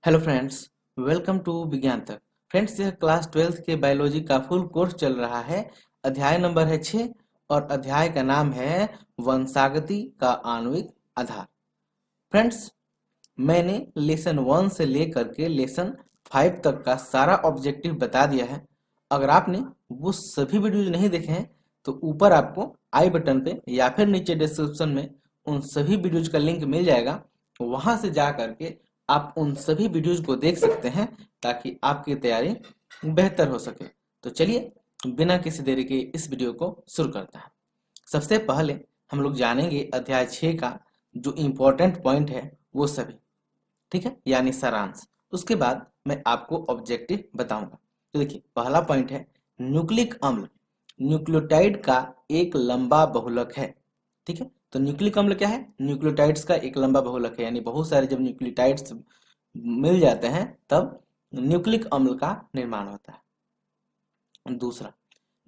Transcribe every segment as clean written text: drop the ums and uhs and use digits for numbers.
Hello friends, welcome to विज्ञान तक। Friends, यह क्लास 12th के बायोलॉजी का फुल कोर्स चल रहा है। अध्याय नंबर है 6 और अध्याय का नाम है वंशागति का आणविक आधार। फ्रेंड्स, मैंने लेसन 1 से लेकर के लेसन 5 तक का सारा ऑब्जेक्टिव बता दिया है। अगर आपने वो सभी वीडियोज नहीं देखे हैं तो ऊपर आपको आई बटन पे या फिर नीचे डिस्क्रिप्शन में उन सभी वीडियोज का लिंक मिल जाएगा। वहां से जा करके आप उन सभी वीडियोज को देख सकते हैं ताकि आपकी तैयारी बेहतर हो सके। तो चलिए बिना किसी देरी के इस वीडियो को शुरू करते हैं। सबसे पहले हम लोग जानेंगे अध्याय 6 का जो इम्पोर्टेंट पॉइंट है वो सभी, ठीक है, यानी सारांश। उसके बाद मैं आपको ऑब्जेक्टिव बताऊंगा। तो देखिए, पहला पॉइंट है न्यूक्लिक अम्ल न्यूक्लियोटाइड का एक लंबा बहुलक है। ठीक है, तो न्यूक्लिक अम्ल क्या है? न्यूक्लियोटाइड्स का एक लंबा बहुलक है, यानी बहुत सारे जब न्यूक्लियोटाइड्स मिल जाते हैं तब न्यूक्लिक अम्ल का निर्माण होता है। दूसरा,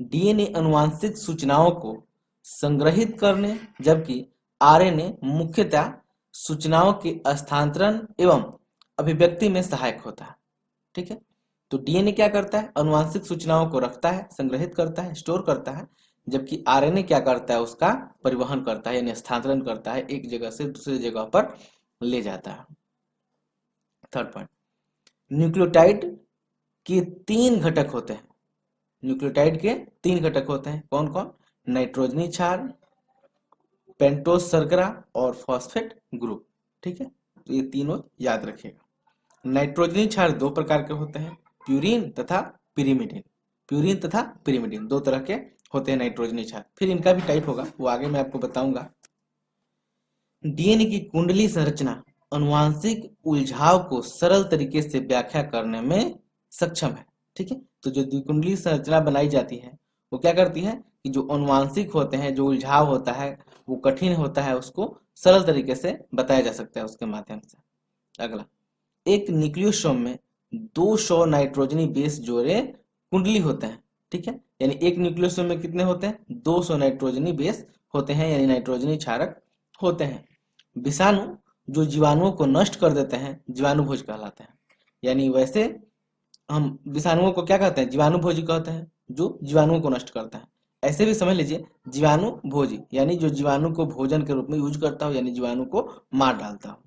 डीएनए अनुवांशिक सूचनाओं को संग्रहित करने जबकि आरएनए मुख्यतः सूचनाओं के स्थानांतरण एवं अभिव्यक्ति में सहायक होता है। ठीक है, तो डीएनए क्या करता है? अनुवांशिक सूचनाओं को रखता है, संग्रहित करता है, स्टोर करता है, जबकि आरएनए क्या करता है? उसका परिवहन करता है, यानी स्थानांतरण करता है, एक जगह से दूसरी जगह पर ले जाता है। थर्ड पॉइंट, न्यूक्लियोटाइड के 3 घटक होते हैं। न्यूक्लियोटाइड के 3 घटक होते हैं, कौन कौन? नाइट्रोजनी क्षार, पेंटोस शर्करा और फॉस्फेट ग्रुप। ठीक है, तो ये तीनों याद रखिएगा। नाइट्रोजनी क्षार 2 प्रकार के होते हैं, प्यूरिन तथा पिरिमिडिन। प्यूरिन तथा पिरिमिडिन 2 तरह के होते हैं नाइट्रोजनी क्षार। फिर इनका भी टाइप होगा, वो आगे मैं आपको बताऊंगा। डीएनए की कुंडली संरचना अनुवांशिक उलझाव को सरल तरीके से व्याख्या करने में सक्षम है। ठीक है, तो जो द्विकुंडली संरचना बनाई जाती है वो क्या करती है कि जो अनुवांशिक होते हैं, जो उलझाव होता है वो कठिन होता है, उसको सरल तरीके से बताया जा सकता है उसके माध्यम से। अगला, एक न्यूक्लियोसोम में 200 नाइट्रोजनी बेस जोड़े कुंडली होते हैं। ठीक है, यानी एक न्यूक्लियोसोम में कितने होते हैं? 200 नाइट्रोजनी बेस होते हैं, यानी नाइट्रोजनी क्षारक होते हैं। विषाणु जो जीवाणुओं को नष्ट कर देते हैं जीवाणुभोज कहलाते हैं। यानी वैसे हम विषाणुओं को क्या कहते हैं? जीवाणुभोजी कहते हैं, जो जीवाणुओं को नष्ट करता है। ऐसे भी समझ लीजिए जीवाणु भोजी, यानी जो जीवाणु को भोजन के रूप में यूज करता हो, यानी जीवाणु को मार डालता हो।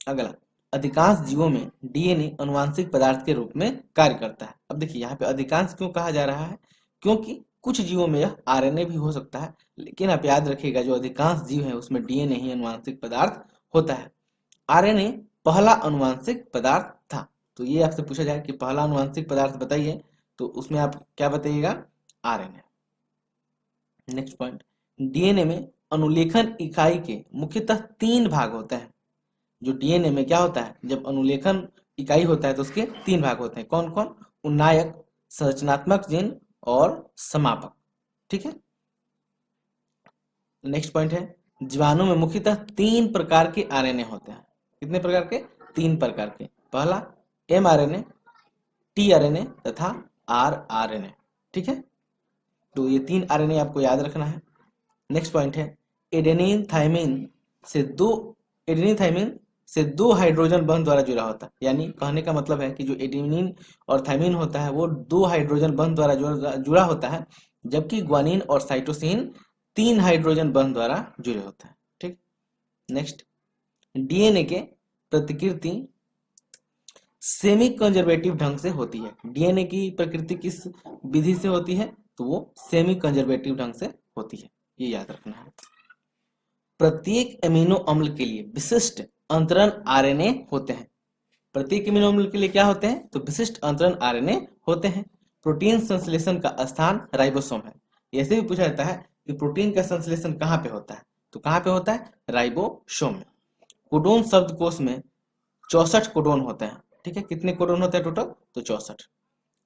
अगला, अधिकांश जीवों में डीएनए अनुवांशिक पदार्थ के रूप में कार्य करता है। अब देखिए यहाँ पे अधिकांश क्यों कहा जा रहा है? क्योंकि कुछ जीवों में यह आरएनए भी हो सकता है, लेकिन आप याद रखिएगा जो अधिकांश जीव है उसमें डीएनए ही अनुवांशिक पदार्थ होता है। आरएनए पहला अनुवांशिक पदार्थ था। तो ये आपसे पूछा जाए कि पहला अनुवांशिक पदार्थ बताइए, तो उसमें आप क्या बताइएगा? आरएनए। नेक्स्ट पॉइंट, डीएनए में अनुलेखन इकाई के मुख्यतः 3 भाग होते हैं। जो डीएनए में क्या होता है? जब अनुलेखन इकाई होता है तो उसके 3 भाग होते हैं, कौन कौन? उन्नायक, संरचनात्मक जीन और समापक। ठीक है, नेक्स्ट पॉइंट है जीवाणु में मुख्यतः 3 प्रकार के आरएनए होते हैं। कितने प्रकार के? 3 प्रकार के। पहला एमआरएनए, टीआरएनए तथा आरआरएनए। ठीक है, तो ये 3 आरएनए आपको याद रखना है। नेक्स्ट पॉइंट है एडेनिन थाइमिन से दो हाइड्रोजन बंध द्वारा जुड़ा होता है। यानी कहने का मतलब है कि जो एडेनिन और थाइमिन होता है वो 2 हाइड्रोजन बंध द्वारा जुड़ा होता है, जबकि ग्वानिन और साइटोसिन 3 हाइड्रोजन बंध द्वारा जुड़े होते हैं। ठीक, नेक्स्ट, डीएनए के प्रतिकृति सेमी कंजर्वेटिव ढंग से होती है। डीएनए की प्रकृति किस विधि से होती है? तो वो सेमी कंजर्वेटिव ढंग से होती है, ये याद रखना है। प्रत्येक अमीनो अम्ल के लिए विशिष्ट अंतरण आरएनए होते हैं। प्रत्येक अमीनो अम्ल के लिए क्या होते हैं? तो विशिष्ट अंतरण आरएनए होते हैं। प्रोटीन संश्लेषण का स्थान राइबोसोम है। ऐसे भी पूछा जाता है कि प्रोटीन का संश्लेषण कहाँ पे होता है? तो कहाँ पे होता है? राइबोसोम में। कोडोन शब्दकोश में 64 कोडोन होते हैं। ठीक है, कितने कोडोन होते हैं टोटल? तो 64।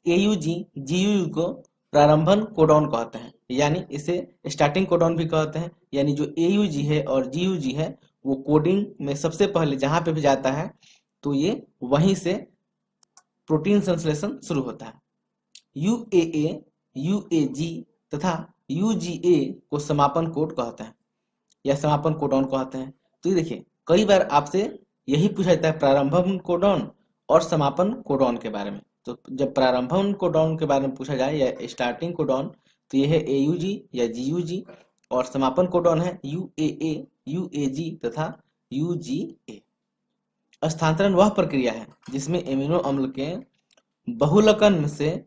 एयूजी जीयू को प्रारंभन कोडॉन कहते हैं, यानी इसे स्टार्टिंग कोडॉन भी कहते हैं। यानी जो एयूजी है और जीयूजी है वो कोडिंग में सबसे पहले जहां पे भी जाता है तो ये वहीं से प्रोटीन संश्लेषण शुरू होता है। यूएए, यूएजी तथा यूजीए को समापन कोड कहते हैं या समापन कोडॉन कहते हैं। तो ये देखिए कई बार आपसे यही पूछा जाता है प्रारंभन कोडॉन और समापन कोडॉन के बारे में। तो जब प्रारंभन कोडॉन के बारे में पूछा जाए या स्टार्टिंग कोडॉन, तो यह है AUG या GUG, और समापन कोडॉन है UAA, UAG तथा UGA। स्थानांतरण वह प्रक्रिया है जिसमें एमिनो अम्ल के बहुलकन से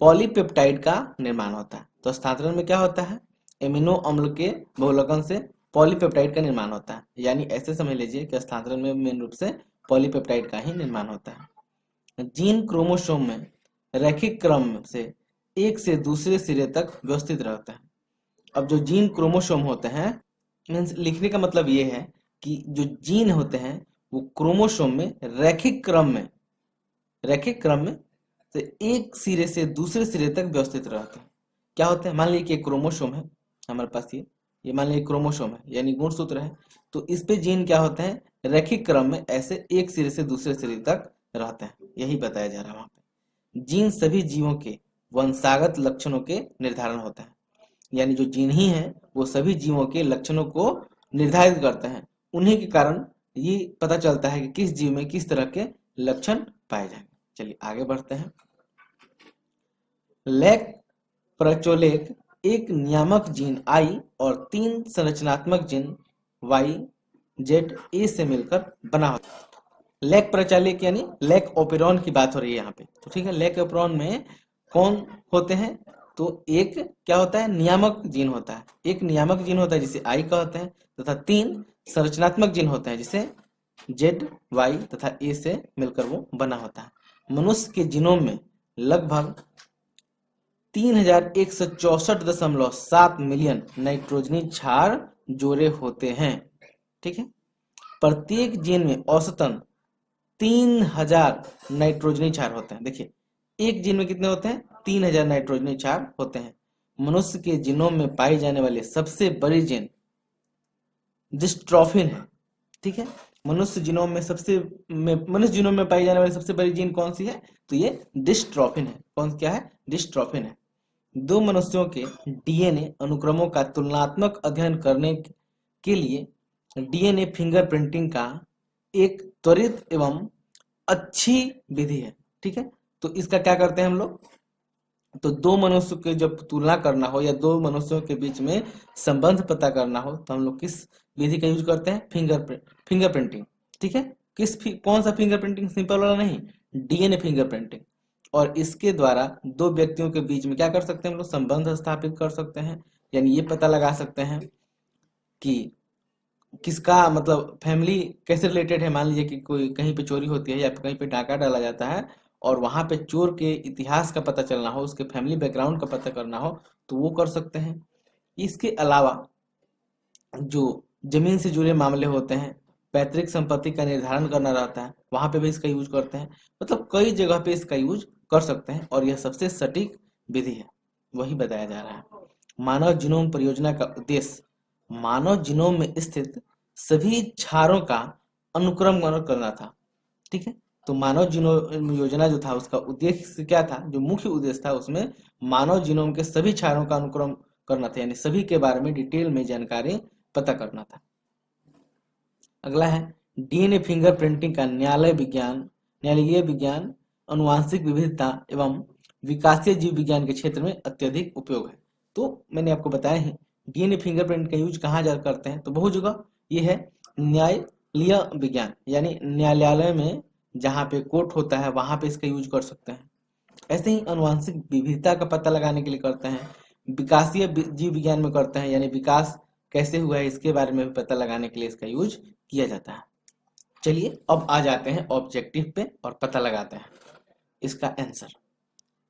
पॉलीपेप्टाइड का निर्माण होता है। तो स्थानांतरण में क्या होता है, एमिनो अम्ल के बहुलकन से पॉलीपेप्टाइड का निर्माण होता है। यानी ऐसे समझ लीजिए कि स्थानांतरण में मेन रूप से पॉलीपेप्टाइड का ही निर्माण होता है। जीन क्रोमोसोम में रैखिक क्रम से एक से दूसरे सिरे तक व्यवस्थित रहते हैं। अब जो जीन क्रोमोसोम होते हैं, मीन्स लिखने का मतलब ये है कि जो जीन होते हैं वो क्रोमोसोम में रैखिक क्रम में से एक सिरे से दूसरे सिरे तक व्यवस्थित रहते हैं। क्या होते हैं, मान लीजिए कि एक क्रोमोसोम है हमारे पास, ये मान लीजिए क्रोमोसोम है यानी गुणसूत्र है, तो इस पे जीन क्या होते हैं, रैखिक क्रम में ऐसे एक सिरे से दूसरे सिरे तक रहते हैं, यही बताया जा रहा है वहां पे। जीन सभी जीवों के वंशागत लक्षणों के निर्धारण होते हैं। यानी जो जीन ही है वो सभी जीवों के लक्षणों को निर्धारित करते हैं। उन्हीं के कारण ये पता चलता है कि किस जीव में किस तरह के लक्षण पाए जाएंगे। चलिए आगे बढ़ते हैं। लैक प्रचोलेक एक नियामक जीन I और 3 संरचनात्मक जीन Y, Z, A से मिलकर बना होता है। लैक प्रचालक यानी लैक ओपेरॉन की बात हो रही है यहाँ पे, तो ठीक है। लैक ओपेरॉन में कौन होते हैं, तो एक क्या होता है, नियामक जीन होता है। एक नियामक जीन होता है जिसे I कहते हैं, तथा 3 संरचनात्मक जीन होते हैं जिसे Z, Y तथा A से मिलकर वो बना होता है। मनुष्य के जीनोम में लगभग 3164.7 मिलियन नाइट्रोजनी क्षार जोड़े होते हैं, ठीक है। प्रत्येक जीन में औसतन 3000 नाइट्रोजनी क्षार होते हैं। देखिए एक जीन में कितने होते हैं, 3000 नाइट्रोजनी क्षार होते हैं। मनुष्य के जीनोम में पाई जाने वाली सबसे बड़ी जीन डिस्ट्रोफिन है, ठीक है। मनुष्य जीनोम में पाई जाने वाली सबसे बड़ी जीन कौन सी है, तो ये डिस्ट्रोफिन है। कौन क्या है, डिस्ट्रोफिन है। दो मनुष्यों के DNA अनुक्रमों का तुलनात्मक अध्ययन करने के लिए DNA फिंगरप्रिंटिंग का एक त्वरित एवं अच्छी विधि है, ठीक है। तो इसका क्या करते हैं हम लोग, तो दो मनुष्यों के जब तुलना करना हो या दो मनुष्यों के बीच में संबंध पता करना हो तो हम लोग किस विधि का यूज करते हैं, फिंगरप्रिंटिंग, ठीक है। कौन सा फिंगरप्रिंटिंग, सिंपल वाला नहीं, DNA फिंगरप्रिंटिंग। और इसके द्वारा दो व्यक्तियों के बीच में क्या कर सकते हैं हम लोग, संबंध स्थापित कर सकते हैं। यानी ये पता लगा सकते हैं कि किसका मतलब फैमिली कैसे रिलेटेड है। मान लीजिए कि कोई कहीं पे चोरी होती है या कहीं पे डाका डाला जाता है और वहां पे चोर के इतिहास का पता चलना हो, उसके फैमिली बैकग्राउंड का पता करना हो तो वो कर सकते हैं। इसके अलावा जो जमीन से जुड़े मामले होते हैं, पैतृक संपत्ति का निर्धारण करना रहता है, वहां पे भी इसका यूज करते हैं। मतलब कई जगह पे इसका यूज कर सकते हैं और यह सबसे सटीक विधि है, वही बताया जा रहा है। मानव जीनोम परियोजना का उद्देश्य मानव जीनोम में स्थित सभी क्षारों का अनुक्रम करना था, ठीक है। तो मानव जीनोम योजना जो था उसका उद्देश्य क्या था, जो मुख्य उद्देश्य था उसमें मानव जीनोम के सभी क्षारों का अनुक्रम करना था, यानी सभी के बारे में डिटेल में जानकारी पता करना था। अगला है DNA फिंगरप्रिंटिंग का न्यायालयीय विज्ञान, अनुवांशिक विविधता एवं विकासीय जीव विज्ञान के क्षेत्र में अत्यधिक उपयोग है। तो मैंने आपको बताया है DNA फिंगरप्रिंट का यूज कहाँ जा करते हैं, तो बहुत जगह ये है न्यायालयीय विज्ञान, यानी न्यायालय में जहाँ पे कोर्ट होता है वहां पे इसका यूज कर सकते हैं। ऐसे ही अनुवांशिक विविधता का पता लगाने के लिए करते हैं। विकासीय जीव विज्ञान में करते हैं, यानी विकास कैसे हुआ है इसके बारे में भी पता लगाने के लिए इसका यूज किया जाता है। चलिए अब आ जाते हैं ऑब्जेक्टिव पे और पता लगाते हैं इसका आंसर।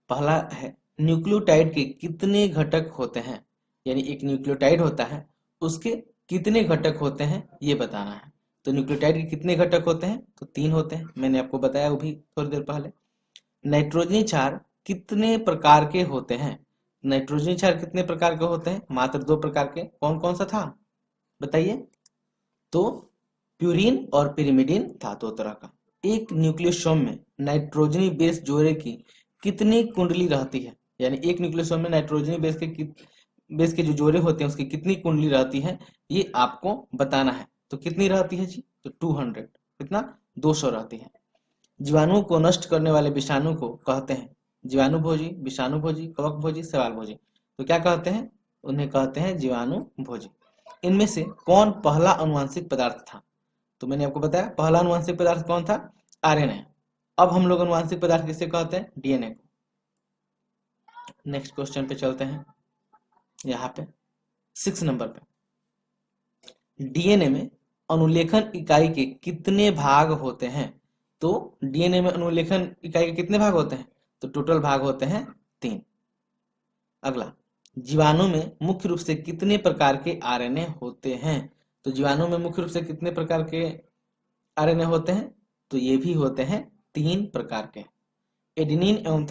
पहला है न्यूक्लियोटाइड के कितने घटक होते हैं, यानी एक न्यूक्लियोटाइड होता है उसके कितने घटक होते हैं ये बताना है। तो न्यूक्लियोटाइड के कितने घटक होते हैं, तो 3 होते हैं, मैंने आपको बताया वो भी थोड़ी देर पहले। नाइट्रोजनी क्षार कितने प्रकार के होते हैं, नाइट्रोजनी क्षार कितने प्रकार के होते हैं, मात्र 2 प्रकार के। कौन कौन सा था बताइए, तो प्यूरिन और पिरिमिडिन था, 2 तरह का। एक न्यूक्लियोसोम में नाइट्रोजनी बेस जोड़े की कितनी कुंडली रहती है, यानी एक न्यूक्लियोसोम में नाइट्रोजनी बेस के जो जोड़े होते हैं उसकी कितनी कुंडली रहती है ये आपको बताना है। तो कितनी रहती है जी, तो 200, कितना 200 रहती है। जीवाणु को नष्ट करने वाले विषाणु को कहते हैं जीवाणुभोजी, विषाणुभोजी, कवकभोजी, शैवालभोजी। तो क्या कहते हैं? उन्हें कहते हैं जीवाणुभोजी। इनमें से कौन पहला अनुवांशिक पदार्थ था? तो मैंने आपको बताया पहला अनुवांशिक पदार्थ कौन था? आरएनए। अब हम लोग अनुवांशिक पदार्थ किसे कहते हैं? डीएनए को। नेक्स्ट क्वेश्चन पे चलते हैं। यहाँ पे 6 नंबर पे, डीएनए में अनुलेखन इकाई के कितने भाग होते हैं? तो डीएनए में अनुलेखन इकाई के कितने भाग होते हैं? तो टोटल भाग होते हैं 3। अगला, जीवाणु में मुख्य रूप से कितने प्रकार के आरएनए होते हैं? तो जीवाणु में मुख्य रूप से कितने प्रकार के आरएनए होते हैं? तो ये भी होते हैं 3 प्रकार के। एडेनिन एवं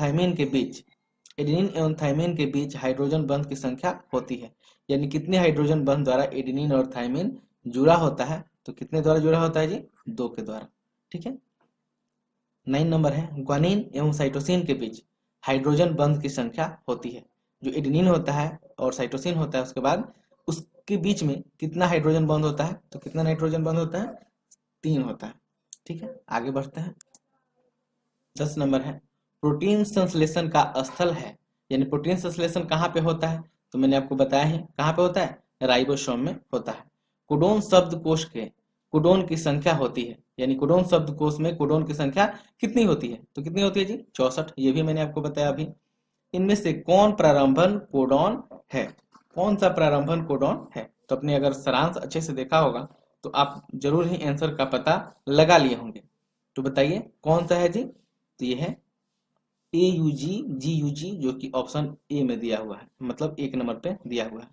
थाइमिन के बीच हाइड्रोजन बंध की संख्या होती है, यानी कितने हाइड्रोजन बंध द्वारा एडेनिन और थाइमिन जुड़ा होता है? तो कितने द्वारा जुड़ा होता है जी? 2 के द्वारा। ठीक है। 9 नंबर है, ग्वानिन एवं साइटोसिन के बीच हाइड्रोजन बंध की संख्या होती है। जो एडेनिन होता है और साइटोसिन होता है, उसके बाद उसके बीच में कितना हाइड्रोजन बंध होता है? तो कितना नाइट्रोजन बंध होता है? 3 होता है। ठीक है, आगे बढ़ते हैं। 10 नंबर है, प्रोटीन संश्लेषण का स्थल है, यानी प्रोटीन संश्लेषण कहाँ पे होता है? तो मैंने आपको बताया है कहाँ पे होता है? राइबोसोम में होता है। कोडोन शब्दकोश के कोडोन की संख्या होती है, यानी कोडोन शब्दकोश में कोडोन की संख्या कितनी होती है? तो कितनी होती है जी? 64। ये भी मैंने आपको बताया अभी। इनमें से कौन प्रारंभन कोडोन है? कौन सा प्रारंभन कोडोन है? तो अपने अगर सारांश अच्छे से देखा होगा तो आप जरूर ही आंसर का पता लगा लिए होंगे। तो बताइए कौन सा है जी? तो ये है AUG जो कि ऑप्शन ए में दिया हुआ है, मतलब 1 नंबर पे दिया हुआ है।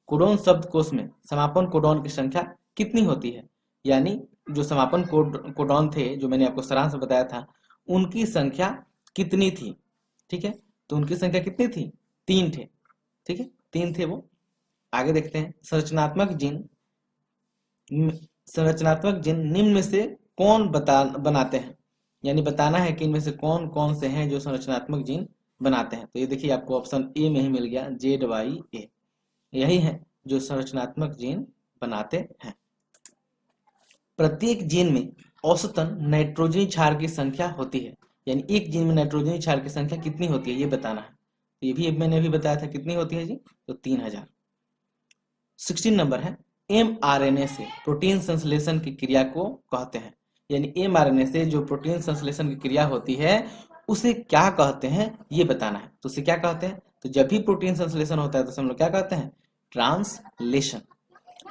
कोडोन शब्दकोश में समापन कोडोन की संख्या कितनी होती है? यानी जो समापन कोडोन थे, जो मैंने आपको सारांश बताया था, उनकी संख्या कितनी थी? ठीक है, तो उनकी संख्या कितनी थी? 3 थे। ठीक है, 3 थे वो। आगे देखते हैं, संरचनात्मक जिन निम्न में से कौन बनाते हैं? यानी बताना है कि इनमें से कौन कौन से हैं जो संरचनात्मक जीन बनाते हैं। तो ये देखिए आपको ऑप्शन ए में ही मिल गया, ZYA। यही है जो संरचनात्मक जीन बनाते हैं। प्रत्येक जीन में औसतन नाइट्रोजनी क्षार की संख्या होती है, यानी एक जीन में नाइट्रोजनी क्षार की संख्या कितनी होती है ये बताना है। तो ये भी मैंने अभी बताया था कितनी होती है जी? तो 3000। 16 नंबर है, mRNA से प्रोटीन संश्लेषण की क्रिया को कहते हैं, यानी mRNA से जो प्रोटीन संश्लेषण की क्रिया होती है उसे क्या कहते हैं ये बताना है। तो उसे क्या कहते हैं? तो जब भी प्रोटीन संश्लेषण होता है तो हम लोग क्या कहते हैं? ट्रांसलेशन।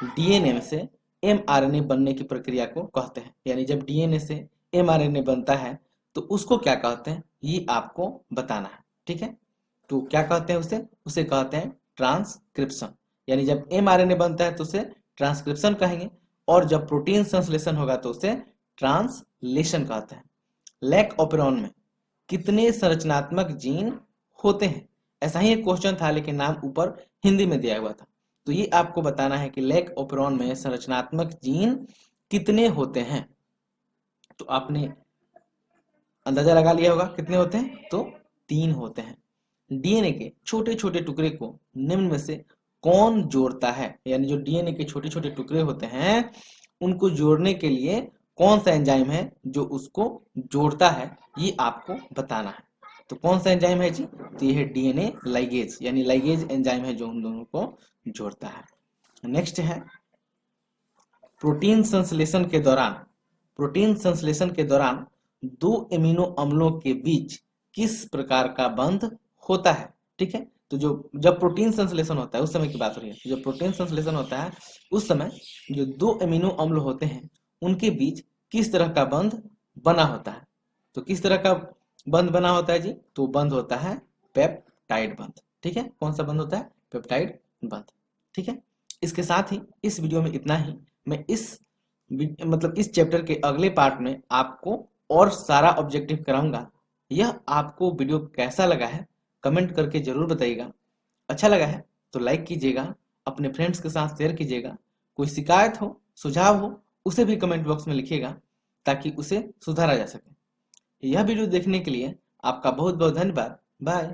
डीएनए से mRNA बनने की प्रक्रिया को कहते हैं, यानी जब डीएनए से mRNA बनता है तो उसको क्या कहते हैं ये आपको बताना है। ठीक है, तो क्या कहते हैं उसे कहते हैं ट्रांसक्रिप्शन। यानी जब mRNA बनता है तो उसे ट्रांसक्रिप्शन कहेंगे, और जब प्रोटीन संश्लेषण होगा तो उसे ट्रांसलेशन कहते हैं। लैक ऑपेरॉन में कितने संरचनात्मक जीन होते हैं? ऐसा ही एक क्वेश्चन था, लेकिन नाम ऊपर हिंदी में दिया हुआ था। तो ये आपको बताना है कि लैक ऑपेरॉन में संरचनात्मक जीन कितने होते हैं। तो आपने अंदाजा लगा लिया होगा कितने होते हैं? तो 3 होते हैं। डीएनए के छोटे छोटे टुकड़े को निम्न में से कौन जोड़ता है? यानी जो डीएनए के छोटे छोटे टुकड़े होते हैं उनको जोड़ने के लिए कौन सा एंजाइम है जो उसको जोड़ता है ये आपको बताना है। तो कौन सा एंजाइम है जी? तो ये है डीएनए लाइगेज, यानी लाइगेज एंजाइम है जो उन दोनों को जोड़ता है। नेक्स्ट है, प्रोटीन संश्लेषण के दौरान 2 एमिनो अम्लों के बीच किस प्रकार का बंध होता है? ठीक है, तो जब प्रोटीन संश्लेषण होता है उस समय की बात हो रही है। जब प्रोटीन संश्लेषण होता है उस समय जो 2 एमिनो अम्ल होते हैं उनके बीच किस तरह का बंध बना होता है? तो किस तरह का बंध बना होता है जी? तो बंध होता है पेप्टाइड बंध। ठीक है, कौन सा बंध होता है? पेप्टाइड बंध। ठीक है, इसके साथ ही इस वीडियो में इतना ही। मैं इस चैप्टर के अगले पार्ट में आपको और सारा ऑब्जेक्टिव कराऊंगा। यह आपको वीडियो कैसा लगा है कमेंट करके जरूर बताइएगा। अच्छा लगा है तो लाइक कीजिएगा, अपने फ्रेंड्स के साथ शेयर कीजिएगा। कोई शिकायत हो, सुझाव हो, उसे भी कमेंट बॉक्स में लिखिएगा ताकि उसे सुधारा जा सके। यह वीडियो देखने के लिए आपका बहुत बहुत धन्यवाद। बाय।